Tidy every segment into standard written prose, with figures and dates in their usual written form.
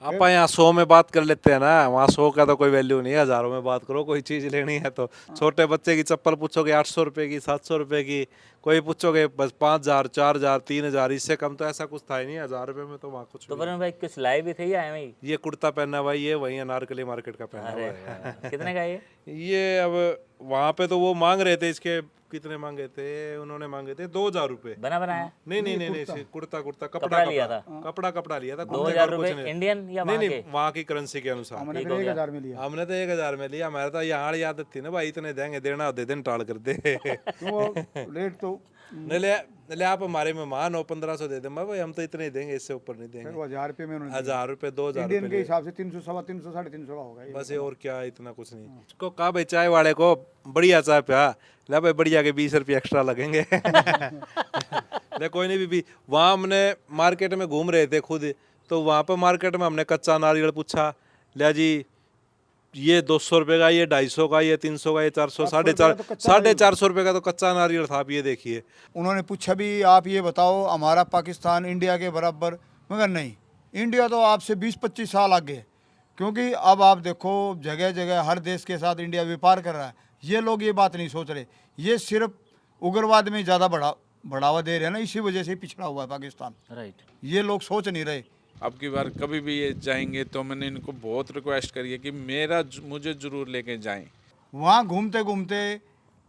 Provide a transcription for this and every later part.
आप यहाँ 100 में बात कर लेते हैं ना, वहाँ 100 का तो कोई वैल्यू नहीं है, हजारों में बात करो। कोई चीज लेनी है तो छोटे बच्चे की चप्पल पूछोगे 800 रुपए की, 700 रुपए की, कोई पूछोगे बस 5,000, 4,000, 3,000, इससे कम तो ऐसा कुछ था ही नहीं। 1,000 रुपए में तो वहाँ कुछ तो भी वरुण भाई कुछ लाए भी थे या एम ही? ये कुर्ता पहना हुआ है, ये वही अनारकली मार्केट का पहना हुआ अरे है। वाह, कितने का ये? ये अब वहाँ पे तो वो मांग रहे थे, इसके कितने मांगे थे उन्होंने? मांगे थे 2,000 रुपए। बना बनाया? नहीं नहीं नहीं नहीं, कुर्ता कुर्ता कपड़ा कपड़ा लिया था? कपड़ा कपड़ा लिया था। कुर्ते 2,000 का कुछ रुपए नहीं। इंडियन या नहीं वहाँ नहीं, के? वहाँ की करेंसी के अनुसार। हमने ठीक फिर हो गया। 1,000 में लिया। हमने तो 1,000 में लिया। हमारा तो यहाँ वाली आदत थी ना भाई, इतने देंगे, देना दे देन, टाल कर दे। तो वो रेट तो नहीं ले आप हमारे मेहमान हो, 1,500 दे दे भाई, हम तो इतने ही देंगे, इससे ऊपर नहीं फिर देंगे। वो 1,000 रुपये में उन्होंने 1,000 रुपए, 2,000 इंडियन रुपए के लिए। हिसाब से 300, 350, 350 का होगा ये। बस ये, और क्या, इतना कुछ नहीं। उसको कहा भाई चाय वाले को बढ़िया चाय पिया, ले भाई बढ़िया के 20 रुपये एक्स्ट्रा लगेंगे। ले कोई नहीं भी। वहाँ हमने मार्केट में घूम रहे थे खुद, तो वहाँ पे मार्केट में हमने कच्चा नारियल पूछा, लिया जी ये 200 रुपये का, ये 250 का, ये 300 का, ये 400, 450 रुपये का तो कच्चा नारियल था। आप ये देखिए। उन्होंने पूछा भी आप ये बताओ हमारा पाकिस्तान इंडिया के बराबर, मगर नहीं, इंडिया तो आपसे 20-25 साल आगे है। क्योंकि अब आप देखो जगह जगह हर देश के साथ इंडिया व्यापार कर रहा है। ये लोग ये बात नहीं सोच रहे, ये सिर्फ उग्रवाद में ज़्यादा बढ़ावा दे रहे हैं ना, इसी वजह से ही पिछड़ा हुआ है पाकिस्तान। राइट। ये लोग सोच नहीं रहे। अब की बार कभी भी ये जाएंगे तो मैंने इनको बहुत रिक्वेस्ट करी है कि मुझे ज़रूर लेके जाएं। वहाँ घूमते घूमते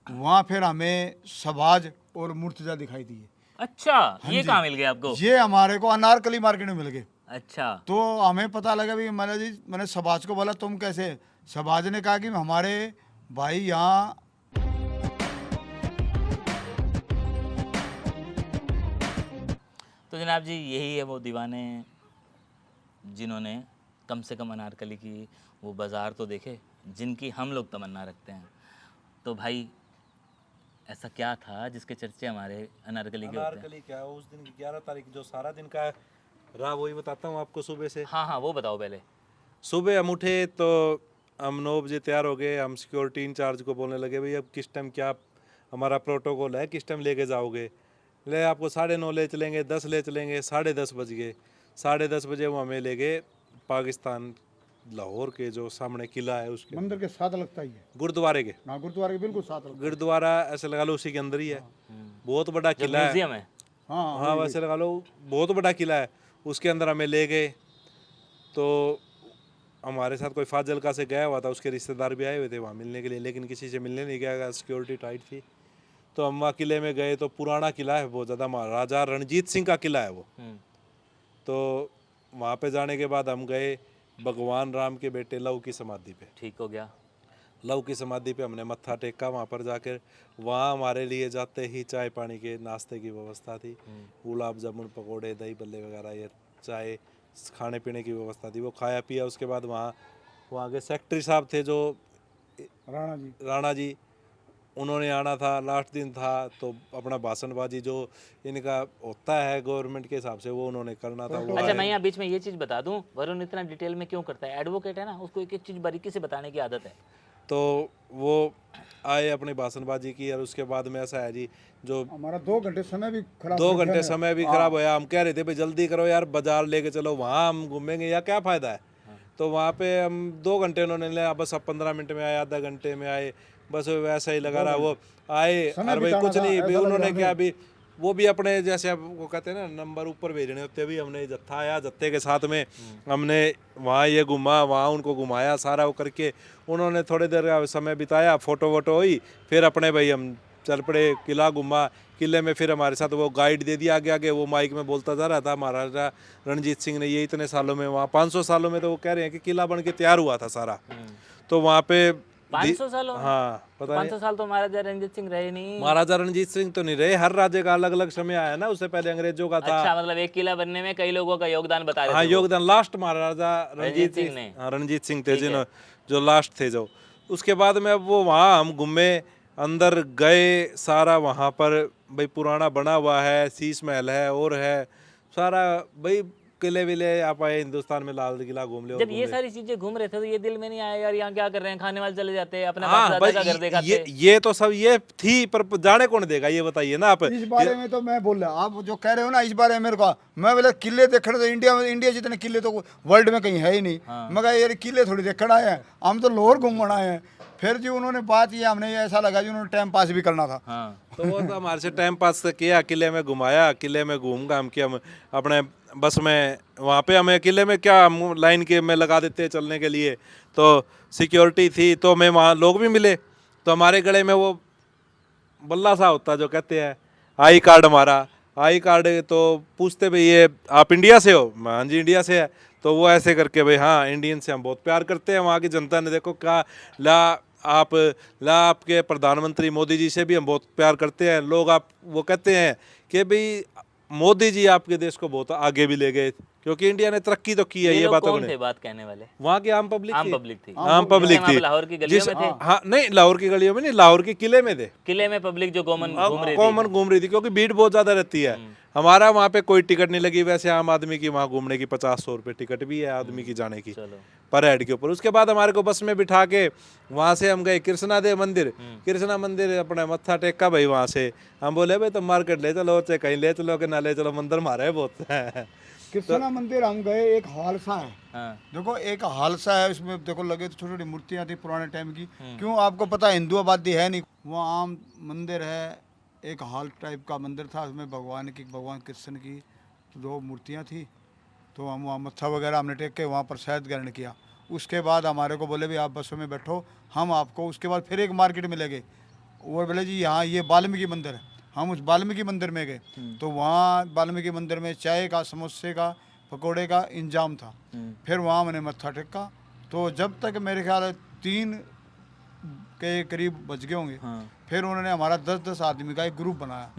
वहाँ फिर हमें सबाज और मुर्तजा दिखाई दिए। अच्छा, ये कहाँ मिल गया आपको? ये हमारे को अनारकली मार्केट में मिल गए। अच्छा। तो हमें पता लगा भी, मैंने सबाज को बोला तुम कैसे? सबाज ने कहा कि हमारे भाई यहाँ तो जनाब जी यही है वो दीवाने जिन्होंने कम से कम अनारकली की वो बाज़ार तो देखे, जिनकी हम लोग तमन्ना रखते हैं। तो भाई ऐसा क्या था जिसके चर्चे हमारे अनारकली के होते हैं? अनारकली क्या है, उस दिन की 11 तारीख जो सारा दिन का रहा वही बताता हूँ आपको। सुबह से, हाँ हाँ, वो बताओ पहले। सुबह हम उठे तो हम 9 बजे तैयार हो गए। हम सिक्योरिटी इंचार्ज को बोलने लगे भाई अब किस टाइम क्या हमारा प्रोटोकॉल है, किस टाइम लेके जाओगे? ले आपको 9:30 ले चलेंगे, 10 ले चलेंगे। 10:30 बज गए। 10:30 बजे वो हमें ले गए पाकिस्तान लाहौर के जो सामने किला है उसके, मंदिर के साथ लगता ही है, गुरुद्वारे के। ना गुरुद्वारे के बिल्कुल साथ लगता गुरुद्वारा ऐसे लगा लो उसी के अंदर ही है। बहुत बड़ा जो किला है। म्यूजियम है। है। हाँ हाँ वैसे लगा लो बहुत बड़ा किला है। उसके अंदर हमें ले गए तो हमारे साथ कोई फाजिलका से गया हुआ था, उसके रिश्तेदार भी आए हुए थे वहाँ मिलने के लिए, लेकिन किसी से मिलने नहीं गया, सिक्योरिटी टाइट थी। तो हम वहाँ किले में गए तो पुराना किला है बहुत ज़्यादा, महाराजा रणजीत सिंह का किला है वो। तो वहाँ पे जाने के बाद हम गए भगवान राम के बेटे लव की समाधि पे। ठीक हो गया। लव की समाधि पे हमने मत्था टेका। वहाँ पर जाकर वहाँ हमारे लिए जाते ही चाय पानी के नाश्ते की व्यवस्था थी। गुलाब जामुन, पकोड़े, दही बल्ले वगैरह, ये चाय खाने पीने की व्यवस्था थी। वो खाया पिया। उसके बाद वहाँ के सेक्रेटरी साहब थे जो राणा जी, उन्होंने आना था। लास्ट दिन था तो अपना भाषणबाजी जो इनका होता है गवर्नमेंट के हिसाब से वो उन्होंने करना था। वो अच्छा, आए। मैं यहाँ बीच में ये चीज़ बता दूं, वरुण इतना डिटेल में क्यों करता है? एडवोकेट है ना, उसको एक एक चीज़ बारीकी से बताने की आदत है। तो वो आए, अपनी भाषणबाजी की, और उसके बाद में ऐसा है जी जो हमारा 2 घंटे समय भी खराब 2 घंटे समय भी खराब होया। हम कह रहे थे भाई जल्दी करो यार, बाजार लेके चलो, वहाँ हम घूमेंगे या क्या फ़ायदा है। तो वहाँ पे हम 2 घंटे उन्होंने लिया, बस अब 15 मिनट में आए, आधा घंटे में आए, बस वैसा ही लगा रहा। वो आए और भाई कुछ नहीं भी उन्होंने क्या भी, वो भी अपने जैसे आप वो कहते हैं ना नंबर ऊपर भेजने होते, भी हमने जत्था आया, जत्थे के साथ में हमने वहाँ ये घुमा, वहाँ उनको घुमाया, सारा वो करके उन्होंने थोड़ी देर का समय बिताया, फ़ोटो वोटो हुई, फिर अपने भाई हम चल पड़े। किला घुमा। किले में फिर हमारे साथ वो गाइड दे दिया आगे आगे, वो माइक में बोलता जा रहा था महाराजा रणजीत सिंह ने ये इतने सालों में, वहाँ 500 सालों में तो वो कह रहे हैं कि किला बन के तैयार हुआ था सारा। तो वहाँ पे 500 सालों में? हाँ पता नहीं। 500 साल तो महाराजा रणजीत सिंह रहे नहीं। महाराजा रणजीत सिंह तो नहीं रहे, हर राज्य का अलग अलग समय आया ना, उससे पहले अंग्रेजों का था। अच्छा, मतलब एक किला बनने में कई लोगों का योगदान बता रहे हाँ थे वो। योगदान लास्ट महाराजा रणजीत सिंह ने। हाँ रणजीत सिंह थे जो लास्ट थे जो। उसके बाद में अब वो वहाँ हम घूमे, अंदर गए, सारा वहाँ पर भाई पुराना बना हुआ है, शीश महल है और है सारा। भाई किले विले आप आए हिंदुस्तान में, लाल किला घूम ले और जब घूम ये ले। सारी चीजें घूम रहे थे तो ये दिल में नहीं आया यार यहाँ क्या कर रहे हैं, खाने वाले चले जाते, अपना हाँ बाप भाई, दादा का घर देखा ये तो सब ये थी, पर जाने कौन देगा ये बताइए ना आप। इस बारे में तो मैं बोल रहा, आप जो कह रहे हो ना इस बारे में मेरे को, मैं बोले किले देखने तो इंडिया में, इंडिया जितने किले तो वर्ल्ड में कहीं है ही नहीं। मैं कहा यार किले थोड़ी देखने आए हैं, हम तो लाहौर घूमने आए हैं। फिर जी उन्होंने बात ये हमने ये ऐसा लगा जी उन्होंने टाइम पास भी करना था। हाँ तो वो तो हमारे से टाइम पास किया, किले में घुमाया, किले में घूम घाम के हम अपने बस में, वहाँ पे हमें किले में क्या हम लाइन के में लगा देते हैं चलने के लिए, तो सिक्योरिटी थी, तो हमें वहाँ लोग भी मिले, तो हमारे गले में वो बल्ला सा होता जो कहते हैं आई कार्ड, हमारा आई कार्ड, तो पूछते भाई ये आप इंडिया से हो, हाँ जी इंडिया से है, तो वो ऐसे करके भाई हाँ इंडियन से हम बहुत प्यार करते हैं। वहाँ की जनता ने देखो क्या आपके प्रधानमंत्री मोदी जी से भी हम बहुत प्यार करते हैं लोग। आप वो कहते हैं कि भाई मोदी जी आपके देश को बहुत आगे भी ले गए, क्योंकि इंडिया ने तरक्की तो की है। ये ये लोग बातों कौन को थे बात कहने वाले? वहाँ की आम पब्लिक आम थी, पब्लिक थी, आम पब्लिक वहाँ पे थी, लाहौर की गलियों में थे, हाँ नहीं लाहौर की गलियों में नहीं, लाहौर के किले में थे, किले में पब्लिक जो घूम रही थी। कॉमन घूम रही थी, क्योंकि भीड़ बहुत ज्यादा रहती है। हमारा वहाँ पे कोई टिकट नहीं लगी, वैसे आम आदमी की वहाँ घूमने की 50-100 रुपये टिकट भी है आदमी की जाने की चलो पर हेड के ऊपर। उसके बाद हमारे को बस में बिठा के वहाँ से हम गए कृष्णा देव मंदिर, कृष्णा मंदिर अपने मत्था टेका भाई। वहाँ से हम बोले भाई तो मार्केट ले चलो, चाहे कहीं ले चलो कि ना ले चलो, मंदिर मारा है बहुत। कृष्णा मंदिर हम गए, एक हालसा है, हाँ देखो एक हालसा है, उसमें देखो लगे तो छोटी छोटी मूर्तियाँ थी पुराने टाइम की। क्यों आपको पता है हिंदू आबादी है नहीं, वहाँ आम मंदिर है, एक हॉल टाइप का मंदिर था, उसमें भगवान कृष्ण की 2 मूर्तियाँ थी। तो हम वहाँ मत्था वगैरह हमने टेक के वहाँ प्रसाद ग्रहण किया। उसके बाद हमारे को बोले भी आप बसों में बैठो, हम आपको उसके बाद फिर एक मार्केट में ले गए। वो बोले जी यहाँ ये वाल्मीकि मंदिर है, हम उस वाल्मीकि मंदिर में गए। तो वहाँ वाल्मीकि मंदिर में चाय का, समोसे का, पकोड़े का इंतजाम था। फिर वहाँ मैंने मत्था टेका, तो जब तक मेरे ख्याल है 3 के करीब बज गए होंगे। फिर उन्होंने हमारा 10-10 आदमी का एक ग्रुप बनाया,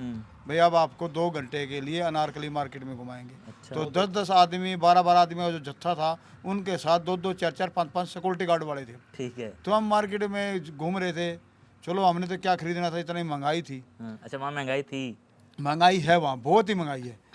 भाई अब आपको 2 घंटे के लिए अनारकली मार्केट में घुमाएंगे। तो 10-10 आदमी, 12-12 आदमी का जो जत्था था, उनके साथ 2-2, 4-4, 5-5 सिक्योरिटी गार्ड वाले थे। ठीक है। तो हम मार्केट में घूम रहे थे, चलो हमने तो क्या खरीदना था, इतनी महंगाई थी। अच्छा वहाँ महंगाई थी? महंगाई है वहाँ, बहुत ही महंगाई है।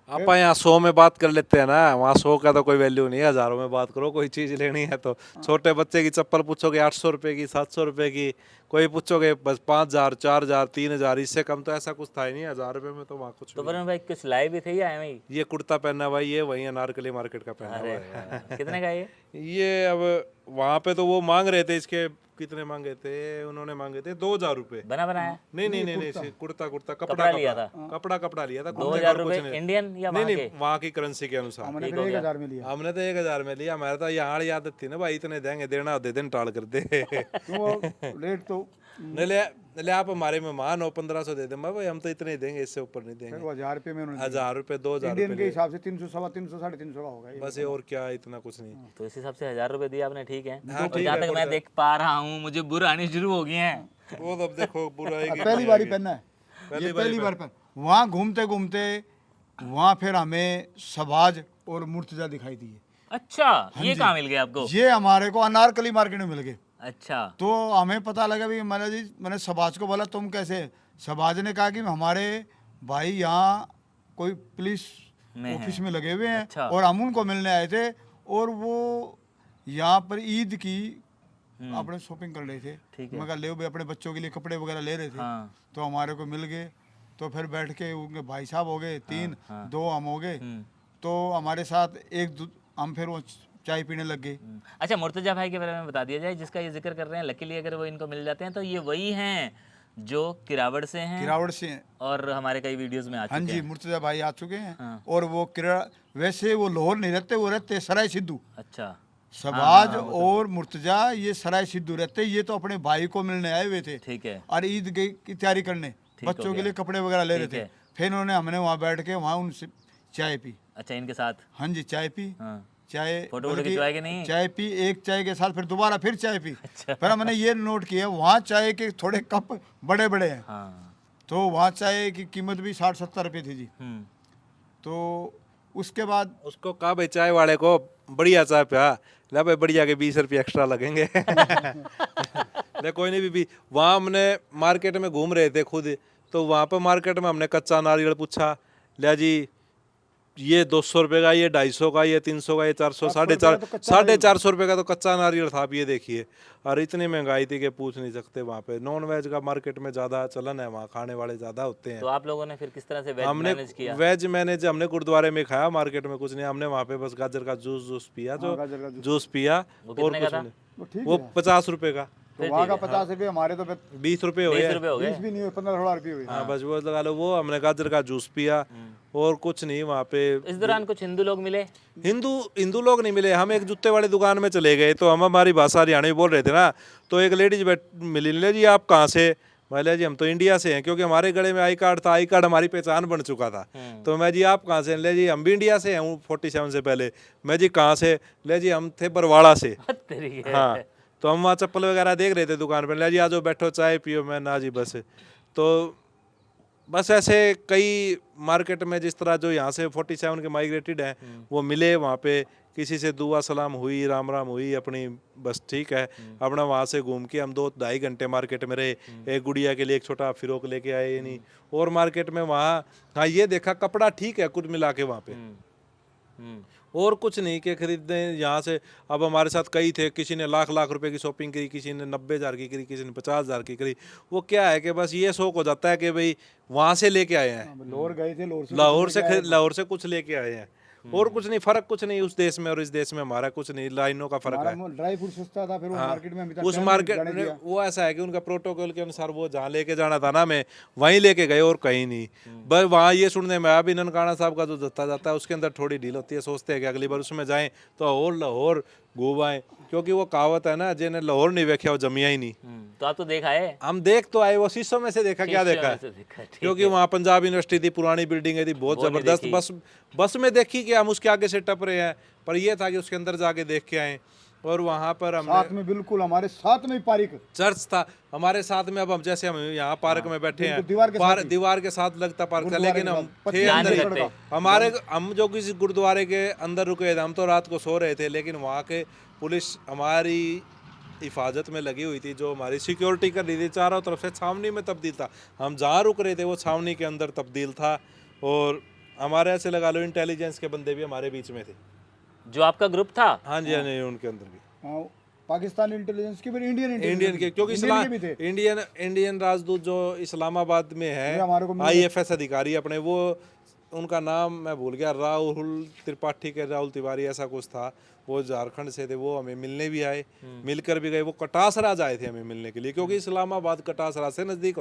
आप यहाँ 100 में बात कर लेते हैं ना, वहाँ 100 का तो कोई वैल्यू नहीं है। हज़ारों में बात करो, कोई चीज़ लेनी है तो छोटे बच्चे की चप्पल पूछोगे 800 रुपये की, 700 रुपये की, कोई पूछोगे बस 5000, 4000, 3000, इससे कम तो ऐसा कुछ था ही नहीं। 1000 रुपये में तो वहाँ कुछ तो भी वरुण भाई कुछ लाए भी थे या एम ही? ये कुर्ता पहना हुआ, ये वही अनारकली मार्केट का पहना हुआ है। कितने का ये अब वहाँ पे तो वो मांग रहे थे, इसके कितने मांगे थे उन्होंने? मांगे थे 2000 रुपये। बना बनाया? नहीं, कुर्ता कपड़ा लिया था? कपड़ा लिया था। 2000 रुपये इंडियन या वहाँ के? वहाँ की करेंसी के अनुसार। हमने फिर 1000 में लिया। हमने तो 1000 में लिया। हमारे तो यहाँ आदत थी ना भाई, इतने देंगे, देना दे देन, टाल कर दे। तो रेट तो ले आप हमारे मेहमान हो, 1500 दे दे भाई, हम तो इतने ही देंगे, इससे ऊपर नहीं देंगे। 1000 रुपये में उन्होंने 1000 रुपये, 2000 इंडियन के रुपये, हिसाब से 300, 350, 350 का होगा ये। बस। ये और क्या, इतना कुछ नहीं। तो इस हिसाब से 1000 रुपये दिए आपने, ठीक है। हाँ, और जहाँ तक मैं देख पा रहा हूँ मुझे बुरा आनी शुरू हो गई है। वो तो अब देखो बुराई की पहली बार ही पहनना है, ये पहली बार पहन। वहाँ घूमते घूमते वहाँ फिर हमें सबाज और मुर्तजा दिखाई दिए। अच्छा ये कहाँ मिल गया आपको? ये हमारे को अनारकली मार्केट में मिल गए। अच्छा तो हमें पता लगा भी, मैंने सबाज को बोला तुम कैसे? सबाज ने कहा कि हमारे भाई यहाँ कोई पुलिस ऑफिस में लगे हुए हैं। अच्छा। और हम उनको मिलने आए थे, और वो यहाँ पर ईद की अपने शॉपिंग कर रहे थे। ठीक है। मैं कहा ले भाई, अपने बच्चों के लिए कपड़े वगैरह ले रहे थे। हाँ। तो हमारे को मिल गए, तो फिर बैठ के उनके भाई साहब हो गए 3, 2 हम हो गए। तो हमारे साथ हम फिर वो चाय पीने लग गए। अच्छा मुर्तजा भाई के बारे में बता दिया जाए, जिसका ये जिक्र कर रहे हैं। लकीली अगर वो इनको मिल जाते हैं तो ये वही हैं जो किरावड़ से हैं, किरावड़ से हैं। और हमारे कई वीडियोस में आ हाँ चुके जी, हैं। मुर्तजा भाई आ चुके हैं। हाँ। और वो वैसे वो लाहौर नहीं रहते, वो रहते सराय सिद्धू। अच्छा सबाज और मुर्तजा ये सराय सिद्धू रहते। ये तो अपने भाई को मिलने आए हुए थे, ठीक है। और ईद की तैयारी करने बच्चों के लिए कपड़े वगैरह ले रहे ठीक थे। है। फिर हमने वहाँ बैठ के वहाँ उनसे चाय पी। अच्छा इनके साथ? हाँ जी, चाय पी। हाँ। चाय फोटो वोटो खिंचवाए कि नहीं? चाय पी, एक चाय के साथ फिर दोबारा फिर चाय पी। फिर हमने ये नोट किया, वहाँ चाय के थोड़े कप बड़े बड़े हैं। हाँ। तो वहाँ चाय की कीमत भी 60-70 रुपये थी जी। तो उसके बाद उसको कहा भाई चाय वाले को बढ़िया चाय पिया, ले भाई बढ़िया के 20 रुपये एक्स्ट्रा लगेंगे। ले कोई नहीं भी। वहाँ हमने मार्केट में घूम रहे थे खुद, तो वहाँ पर मार्केट में हमने कच्चा नारियल पूछा, ले जी ये 200 रुपये का, ये 250 का, ये 300 का, ये 400, 450 रुपये का तो कच्चा नारियल था। आप ये देखिए, और इतनी महंगाई थी कि पूछ नहीं सकते। वहाँ पे नॉन वेज का मार्केट में ज़्यादा चलन है, वहाँ खाने वाले ज़्यादा होते हैं। तो आप लोगों ने फिर किस तरह से वेज हमने मैनेज किया? वेज मैनेज हमने गुरुद्वारे में खाया, मार्केट में कुछ नहीं। हमने वहाँ पे बस गाजर का जूस पिया, जो जूस पिया, वो और कितने का कुछ था? नहीं। वो 50 रुपये का। तो वहाँ का 50 रुपये, हमारे तो 20 रुपये हो 20 गए। रुपये हो गए। 20 भी नहीं हुए, 15-16 रुपये हुए। हाँ बस वो लगा लो। वो हमने गाजर का जूस पिया और कुछ नहीं। वहाँ पे इस दौरान कुछ हिंदू लोग मिले? हिंदू लोग नहीं मिले। हम एक जूते वाली दुकान में चले गए, तो हम हमारी भाषा हरियाणवी बोल रहे थे ना, तो एक लेडीज मिली, ले जी आप कहाँ से? बोले जी हम तो इंडिया से हैं, क्योंकि हमारे गले में आई कार्ड था, आई कार्ड हमारी पहचान बन चुका था। तो मैं जी आप कहाँ से? ले जी हम भी इंडिया से हैं 47 से पहले। मैं जी कहाँ से? ले जी हम थे बरवाड़ा से। हाँ, तो हम वहाँ चप्पल वगैरह देख रहे थे दुकान पर। ले जी आ जाओ बैठो चाय पियो। मैं ना जी बस। तो बस ऐसे कई मार्केट में जिस तरह जो यहाँ से 47 के माइग्रेटेड हैं वो मिले, वहाँ पे किसी से दुआ सलाम हुई, राम राम हुई अपनी, बस ठीक है। अपना वहाँ से घूम के हम 2-2.5 घंटे मार्केट में रहे। एक गुड़िया के लिए एक छोटा फिरोक लेके आए, ये नहीं। और मार्केट में वहाँ हाँ ये देखा कपड़ा ठीक है कुल मिला के वहाँ पे, और कुछ नहीं के खरीदने यहाँ से। अब हमारे साथ कई थे, किसी ने लाख रुपए की शॉपिंग करी, किसी ने 90,000 की करी, किसी ने 50,000 की करी। वो क्या है कि बस ये शौक हो जाता है कि भाई वहाँ से लेके आए हैं, लाहौर गए थे, लाहौर से कुछ लेके आए हैं, और कुछ नहीं। फर्क कुछ नहीं उस देश में और इस देश में, हमारा कुछ नहीं, लाइनों का फर्क है। ड्राई फ्रूट सस्ता था, फिर वो मार्केट में उस मार्केट में वो ऐसा है कि उनका प्रोटोकॉल के अनुसार वो जहाँ लेके जाना था ना, मैं वहीं लेके गए और कहीं नहीं। बस वहाँ ये सुनने में अभी ननकाना साहब का जो जत्था जाता है उसके अंदर थोड़ी ढील होती है। सोचते हैं कि अगली बार उसमें जाएं तो और लाहौर घूम आए, क्योंकि वो कहावत है ना, जिन्हें लाहौर नहीं देखा वो जमिया ही नहीं। तो आप तो देख आए? हम देख तो आए, वो शीशों में से देखा, क्या देखा है, क्योंकि वहाँ पंजाब यूनिवर्सिटी थी, पुरानी बिल्डिंग थी, बहुत जबरदस्त। बस में देखी कि हम उसके आगे से टप रहे हैं, पर ये था कि उसके अंदर जाके देख के आए। और वहाँ पर हम साथ में, बिल्कुल हमारे साथ में पार्क चर्च था हमारे साथ में। अब हम जैसे हम यहाँ पार्क में बैठे हैं, दीवार के साथ लगता पार्क था, लेकिन हम थे अंदर। हम जो किसी गुरुद्वारे के अंदर रुके थे, हम तो रात को सो रहे थे, लेकिन वहाँ के पुलिस हमारी हिफाजत में लगी हुई थी, जो हमारी सिक्योरिटी कर रही थी। चारों तरफ से छावनी में तब्दील था, हम जहाँ रुक रहे थे वो छावनी के अंदर तब्दील था। और हमारे ऐसे लगा लो इंटेलिजेंस के बंदे भी हमारे बीच में थे, जो आपका ग्रुप था। हाँ जी, हाँ नहीं उनके अंदर भी पाकिस्तानी इंटेलिजेंस की, इंडियन के, क्योंकि इंडियन राजदूत जो इस्लामाबाद में है, IFS अधिकारी अपने, वो उनका नाम मैं भूल गया, राहुल त्रिपाठी के राहुल तिवारी ऐसा कुछ था, वो झारखंड से थे। वो हमें मिलने भी आए, मिलकर भी गए। वो कटासराज आए थे हमें मिलने के लिए, क्योंकि इस्लामाबाद कटासराज से नज़दीक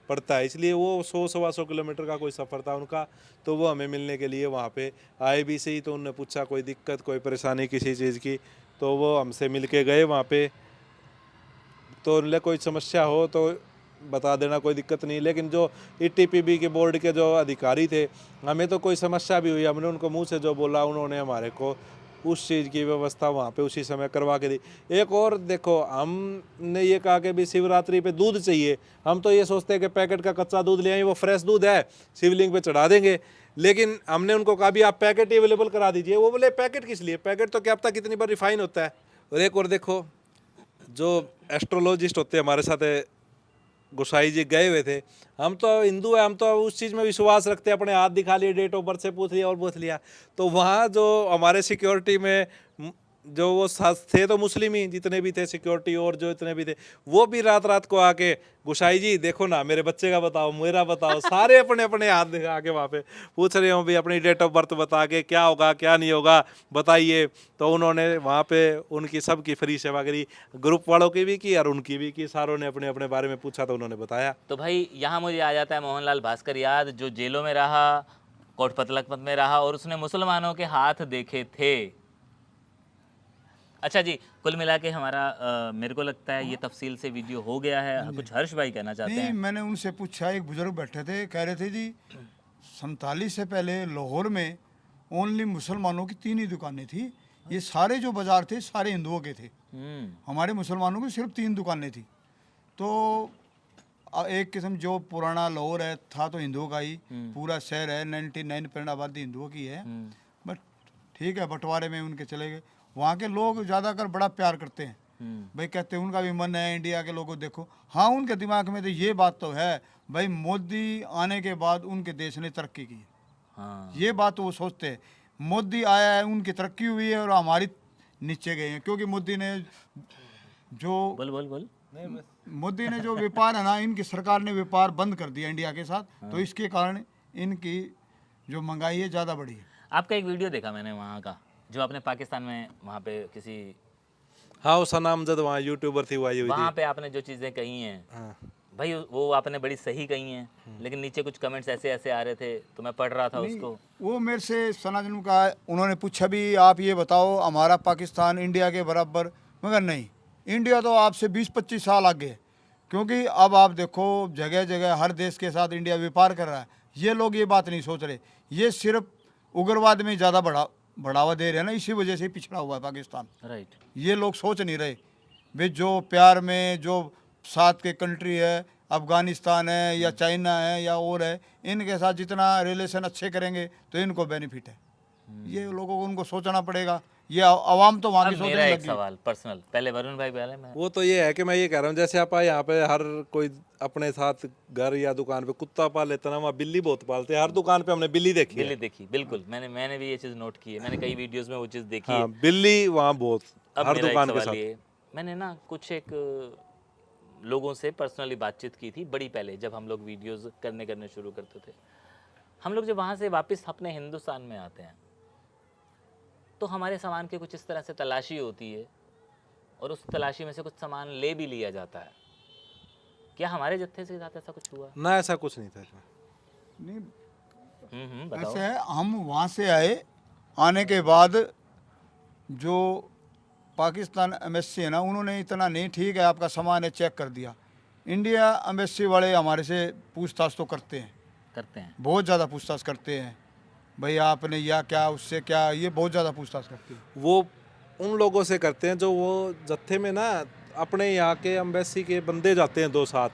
पड़ता है, इसलिए वो 100-125 किलोमीटर का कोई सफ़र था उनका। तो वो हमें मिलने के लिए वहाँ पे आए भी सही। तो उन्होंने पूछा कोई दिक्कत, कोई परेशानी किसी चीज़ की, तो वो हमसे मिल के गए वहाँ पे। तो उनले कोई समस्या हो तो बता देना, कोई दिक्कत नहीं। लेकिन जो ETPB के बोर्ड के जो अधिकारी थे, हमें तो कोई समस्या भी हुई, हमने उनको मुँह से जो बोला, उन्होंने हमारे को उस चीज़ की व्यवस्था वहाँ पे उसी समय करवा के दी। एक और देखो, हमने ये कहा कि भी शिवरात्रि पे दूध चाहिए, हम तो ये सोचते हैं कि पैकेट का कच्चा दूध ले आए, वो फ्रेश दूध है, शिवलिंग पे चढ़ा देंगे। लेकिन हमने उनको कहा भी आप पैकेट ही अवेलेबल करा दीजिए। वो बोले पैकेट किस लिए? पैकेट तो क्या पता कितनी बार रिफाइन होता है। और एक और देखो, जो एस्ट्रोलॉजिस्ट होते हैं हमारे साथ, गोसाई जी गए हुए थे। हम तो हिंदू है, हम तो उस चीज़ में विश्वास रखते हैं, अपने हाथ दिखा लिए, डेट ऑफ बर्थ से पूछ लिया और पूछ लिया। तो वहाँ जो हमारे सिक्योरिटी में जो वो थे तो मुस्लिम ही, जितने भी थे सिक्योरिटी और जो इतने भी थे, वो भी रात को आके गोसाई जी देखो ना, मेरे बच्चे का बताओ, मेरा बताओ, सारे अपने अपने हाथ दिखा के वहाँ पे पूछ रहे हो भी अपनी डेट ऑफ बर्थ बता के क्या होगा क्या नहीं होगा बताइए। तो उन्होंने वहाँ पे उनकी सबकी फ्री सेवा करी, ग्रुप वालों की भी की और उनकी भी की। सारों ने अपने अपने बारे में पूछा तो उन्होंने बताया। तो भाई यहाँ मुझे आ जाता है मोहनलाल भास्कर याद, जो जेलों में रहा, कोटपतलक में रहा, और उसने मुसलमानों के हाथ देखे थे। अच्छा जी, कुल मिला के हमारा मेरे को लगता है ये तफसील से वीडियो हो गया है। कुछ हर्ष भाई कहना चाहते हैं? मैंने उनसे पूछा, एक बुजुर्ग बैठे थे, कह रहे थे जी 47 से पहले लाहौर में ओनली मुसलमानों की 3 ही दुकानें थी, ये सारे जो बाजार थे सारे हिंदुओं के थे, हमारे मुसलमानों की सिर्फ 3 दुकानें थी। तो एक किस्म जो पुराना लाहौर है था तो हिंदुओं का ही, पूरा शहर है 99% आबादी हिंदुओं की है। बट ठीक है, बंटवारे में उनके चले गए। वहाँ के लोग ज़्यादातर बड़ा प्यार करते हैं भाई, कहते हैं उनका भी मन है इंडिया के लोगों देखो। हाँ, उनके दिमाग में तो ये बात तो है भाई, मोदी आने के बाद उनके देश ने तरक्की की, हाँ ये बात वो सोचते हैं। मोदी आया है, उनकी तरक्की हुई है और हमारी नीचे गए हैं, क्योंकि मोदी ने जो बोल बोल बोल। मोदी ने जो व्यापार है ना, इनकी सरकार ने व्यापार बंद कर दिया इंडिया के साथ, तो इसके कारण इनकी जो महंगाई है ज़्यादा बढ़ी है। आपका एक वीडियो देखा मैंने वहाँ का, जो आपने पाकिस्तान में वहाँ पे किसी, हाँ वो सनामजद वहाँ यूट्यूबर थी वो आई हुई वहाँ थी। पे आपने जो चीज़ें कही हैं हाँ भाई, वो आपने बड़ी सही कही हैं, लेकिन नीचे कुछ कमेंट्स ऐसे ऐसे आ रहे थे तो मैं पढ़ रहा था उसको। वो मेरे से सनातन का उन्होंने पूछा भी, आप ये बताओ हमारा पाकिस्तान इंडिया के बराबर, मगर नहीं, इंडिया तो आपसे 20-25 साल आगे है, क्योंकि अब आप देखो जगह जगह हर देश के साथ इंडिया व्यापार कर रहा है। ये लोग ये बात नहीं सोच रहे, ये सिर्फ उग्रवाद में ज़्यादा बढ़ावा दे रहे हैं ना, इसी वजह से पिछड़ा हुआ है पाकिस्तान। राइट। ये लोग सोच नहीं रहे वे, जो प्यार में जो साथ के कंट्री है, अफ़गानिस्तान है या चाइना है या और है, इनके साथ जितना रिलेशन अच्छे करेंगे तो इनको बेनिफिट है। ये लोगों को उनको सोचना पड़ेगा, ये आवाम तो वहाँ की अब मेरा सोचने एक लगी। सवाल पर्सनल, पहले वरुण भाई, पहले मैं। वो तो ये है कि मैं ये कह रहा हूँ, जैसे आप यहाँ पे हर कोई अपने साथ घर या दुकान पे कुत्ता पाल लेता ना, वहाँ बिल्ली बहुत पालते हैं। हर दुकान पे हमने बिल्ली देखी है। बिल्ली देखी, बिल्कुल, मैंने भी ये चीज़ नोट की है, मैंने कई वीडियोस में वो चीज़ देखी है। हाँ बिल्ली वहाँ बहुत, अब हर मेरा एक दुकान के सवाल साथ। ये, मैंने ना कुछ एक लोगों से पर्सनली बातचीत की थी बड़ी पहले, जब हम लोग वीडियोस करने शुरू करते थे। हम लोग जब वहाँ से वापस अपने हिंदुस्तान में आते हैं तो हमारे सामान की कुछ इस तरह से तलाशी होती है और उस तलाशी में से कुछ सामान ले भी लिया जाता है। क्या हमारे जत्थे के साथ ऐसा कुछ हुआ? ना ऐसा कुछ नहीं था इसमें। नहीं, बताओ। ऐसे है, हम वहाँ से आए, आने के बाद जो पाकिस्तान एम्बेसी है ना, उन्होंने इतना नहीं, ठीक है आपका सामान है, चेक कर दिया। इंडिया एम्बेसी वाले हमारे से पूछताछ तो करते हैं, बहुत ज़्यादा पूछताछ करते हैं, भाई आपने या क्या, उससे क्या, ये बहुत ज़्यादा पूछताछ करते हैं। वो उन लोगों से करते हैं जो वो जत्थे में ना अपने यहाँ के एम्बेसी के बंदे जाते हैं 2 साथ,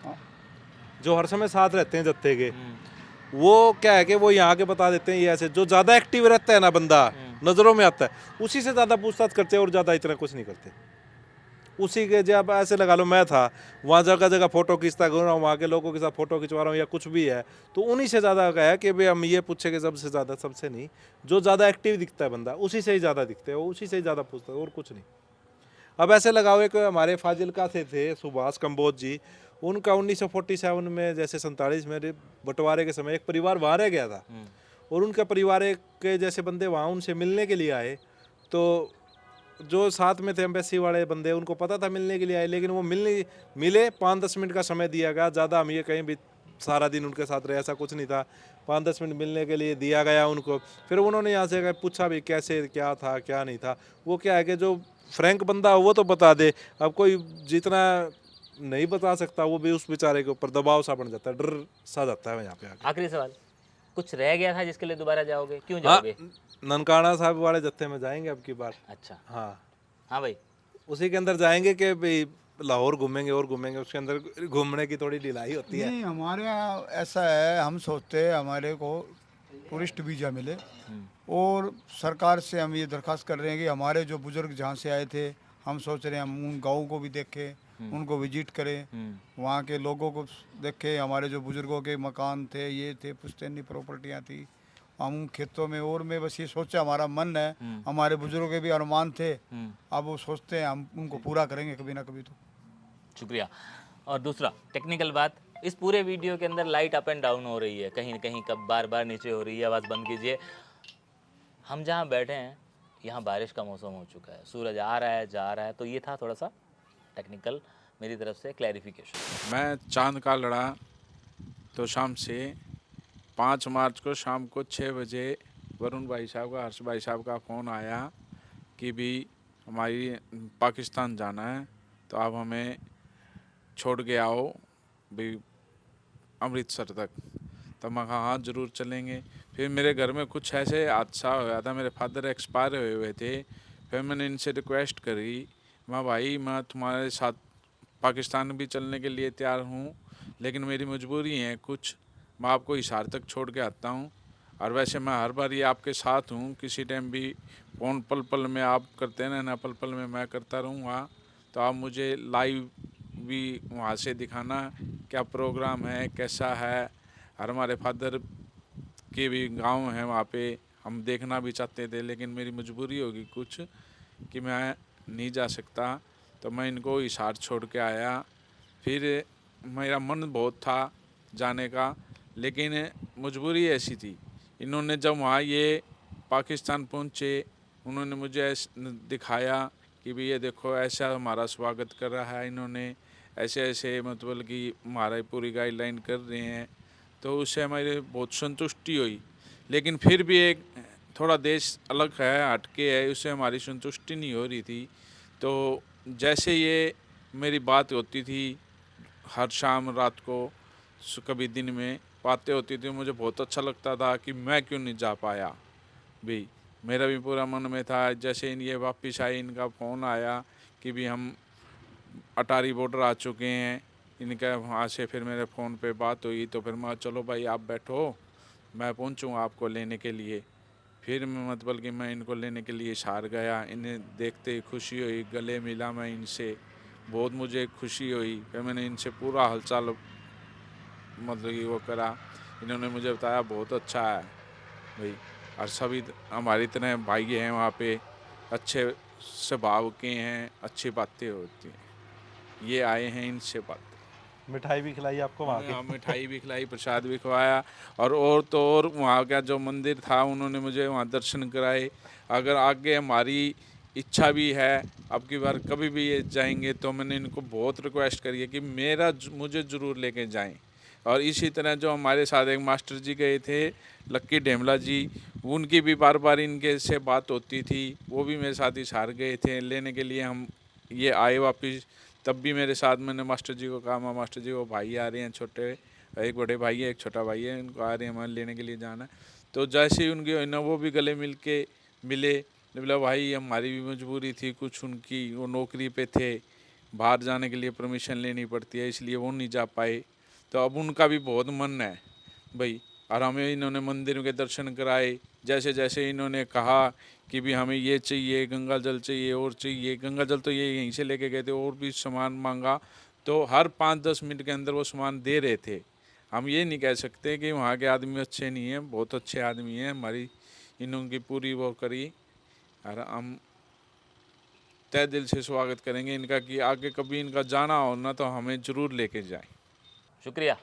जो हर समय साथ रहते हैं जत्थे के। वो क्या है कि वो यहाँ के बता देते हैं ये ऐसे, जो ज़्यादा एक्टिव रहता है ना बंदा, नज़रों में आता है, उसी से ज़्यादा पूछताछ करते हैं और ज़्यादा इतना कुछ नहीं करते। उसी के जब ऐसे लगा लो, मैं था वहाँ जगह जगह फ़ोटो खींचता घूम रहा हूँ, वहाँ के लोगों के साथ फ़ोटो खिंचवा रहा हूँ या कुछ भी है, तो उन्हीं से ज़्यादा क्या है कि भाई हम ये पूछेंगे सबसे ज़्यादा, सबसे नहीं, जो ज़्यादा एक्टिव दिखता है बंदा उसी से ही ज़्यादा दिखते हैं, उसी से ही ज़्यादा पूछता है और कुछ नहीं। अब ऐसे लगाओ कि हमारे फाजिलका से थे सुभाष कंबोज जी, उनका 1947 में जैसे 47 में बंटवारे के समय एक परिवार वहाँ रह गया था और उनके परिवार के जैसे बंदे वहाँ उनसे मिलने के लिए आए, तो जो साथ में थे एम्बेसी वाले बंदे उनको पता था मिलने के लिए आए, लेकिन वो मिले 5-10 मिनट का समय दिया गया, ज़्यादा हम ये कहीं भी सारा दिन उनके साथ रहे ऐसा कुछ नहीं था। 5-10 मिनट मिलने के लिए दिया गया उनको, फिर उन्होंने यहाँ से पूछा भी कैसे क्या था क्या नहीं था। वो क्या है कि जो फ्रैंक बंदा हो वो तो बता दे, अब कोई जितना नहीं बता सकता वो भी उस बेचारे के ऊपर दबाव सा बन जाता है, डर सा जाता है यहाँ पे आके। आखिरी सवाल, कुछ रह गया था जिसके लिए दोबारा जाओगे? क्यों हाँ, जाओगे? ननकाना साहब वाले जत्थे में जाएंगे अब की बार। अच्छा, हाँ हाँ भाई, उसी के अंदर जाएंगे कि भाई लाहौर घूमेंगे और घूमेंगे, उसके अंदर घूमने की थोड़ी ढिलाई होती है। नहीं, हमारे यहाँ ऐसा है, हम सोचते हैं हमारे को टूरिस्ट वीज़ा मिले, और सरकार से हम ये दरख्वास्त कर रहे हैं कि हमारे जो बुजुर्ग जहाँ से आए थे, हम सोच रहे हैं हम उन गाँव को भी देखें, उनको विजिट करें, वहाँ के लोगों को देखें। हमारे जो बुजुर्गों के मकान थे, ये थे, पुश्तैनी प्रॉपर्टियाँ थी, हम उन खेतों में, और मैं बस ये सोचा, हमारा मन है, हमारे बुजुर्गों के भी अरमान थे, अब वो सोचते हैं हम उनको पूरा करेंगे कभी ना कभी तो। शुक्रिया। और दूसरा टेक्निकल बात, इस पूरे वीडियो के अंदर लाइट अप एंड डाउन हो रही है, कहीं कहीं कब बार बार नीचे हो रही है, आवाज़ बंद कीजिए। हम जहाँ बैठे हैं यहाँ बारिश का मौसम हो चुका है, सूरज आ रहा है जा रहा है, तो ये था थोड़ा सा टेक्निकल मेरी तरफ से क्लैरिफिकेशन। मैं चांद का लड़ा तो शाम से 5 मार्च को शाम को 6 बजे वरुण भाई साहब का, हर्ष भाई साहब का फ़ोन आया कि भी हमारी पाकिस्तान जाना है, तो आप हमें छोड़ के आओ भी अमृतसर तक। तो मैं कहा हाँ ज़रूर चलेंगे। फिर मेरे घर में कुछ ऐसे हादसा हुआ था, मेरे फादर एक्सपायर हुए थे। फिर मैंने इनसे रिक्वेस्ट करी, मैं भाई मैं तुम्हारे साथ पाकिस्तान भी चलने के लिए तैयार हूँ, लेकिन मेरी मजबूरी है कुछ, मैं आपको हिसार तक छोड़ के आता हूँ। और वैसे मैं हर बार ये आपके साथ हूँ, किसी टाइम भी फ़ोन पल पल में आप करते हैं ना, पल पल में मैं करता रहूँगा। तो आप मुझे लाइव भी वहाँ से दिखाना क्या प्रोग्राम है, कैसा है। और हमारे फादर उनके भी गांव हैं वहाँ पे, हम देखना भी चाहते थे, लेकिन मेरी मजबूरी होगी कुछ कि मैं नहीं जा सकता, तो मैं इनको हिसार छोड़ के आया। फिर मेरा मन बहुत था जाने का, लेकिन मजबूरी ऐसी थी। इन्होंने जब वहाँ ये पाकिस्तान पहुँचे, उन्होंने मुझे दिखाया कि भी ये देखो ऐसा हमारा स्वागत कर रहा है इन्होंने, ऐसे ऐसे मतलब कि हमारा पूरी गाइडलाइन कर रहे हैं, तो उससे हमारी बहुत संतुष्टि हुई। लेकिन फिर भी एक थोड़ा देश अलग है, हटके है, उससे हमारी संतुष्टि नहीं हो रही थी। तो जैसे ये मेरी बात होती थी हर शाम रात को, कभी दिन में बातें होती थी, मुझे बहुत अच्छा लगता था कि मैं क्यों नहीं जा पाया भी। मेरा भी पूरा मन में था। जैसे ये वापस आए, इनका फ़ोन आया कि भी हम अटारी बॉर्डर आ चुके हैं, इनका वहाँ से फिर मेरे फ़ोन पे बात हुई, तो फिर मैं चलो भाई आप बैठो, मैं पहुँचूँगा आपको लेने के लिए। फिर मैं मतलब कि मैं इनको लेने के लिए शहर गया, इन्हें देखते ही खुशी हुई, गले मिला मैं इनसे, बहुत मुझे खुशी हुई। फिर मैंने इनसे पूरा हालचाल मतलब कि वो करा, इन्होंने मुझे बताया बहुत अच्छा है भाई, और सभी हमारी तरह भाई हैं वहाँ पे, अच्छे स्वभाव के हैं, अच्छी बातें होती हैं। ये आए हैं इनसे बात। मिठाई भी खिलाई आपको वहाँ हमें की? मिठाई भी खिलाई, प्रसाद भी खवाया, और तो और वहाँ का जो मंदिर था उन्होंने मुझे वहाँ दर्शन कराए। अगर आगे हमारी इच्छा भी है, अब की बार कभी भी ये जाएंगे, तो मैंने इनको बहुत रिक्वेस्ट करी है कि मुझे ज़रूर लेके जाएं। और इसी तरह जो हमारे साथ एक मास्टर जी गए थे, लक्की ढेमला जी, उनकी भी बार बार इनके से बात होती थी, वो भी मेरे साथ हिसार गए थे लेने के लिए। हम ये आए वापस, तब भी मेरे साथ मैंने मास्टर जी को कहा, मास्टर जी वो भाई आ रहे हैं छोटे, एक बड़े भाई है एक छोटा भाई है, इनको आ रहे हैं हमारे लेने के लिए जाना है। तो जैसे ही उनके ना वो भी गले मिले, बोला भाई हमारी भी मजबूरी थी कुछ, उनकी वो नौकरी पे थे, बाहर जाने के लिए परमिशन लेनी पड़ती है, इसलिए वो नहीं जा पाए। तो अब उनका भी बहुत मन है भाई, और हमें इन्होंने मंदिरों के दर्शन कराए। जैसे जैसे इन्होंने कहा कि भी हमें ये चाहिए, गंगा जल चाहिए और चाहिए, गंगा जल तो ये यहीं से लेके गए थे, और भी सामान मांगा, तो हर 5-10 मिनट के अंदर वो सामान दे रहे थे। हम ये नहीं कह सकते कि वहाँ के आदमी अच्छे नहीं हैं, बहुत अच्छे आदमी हैं। हमारी इन्होंने पूरी वो करी, और हम तय दिल से स्वागत करेंगे इनका कि आगे कभी इनका जाना हो ना, तो हमें ज़रूर लेके जाएं। शुक्रिया।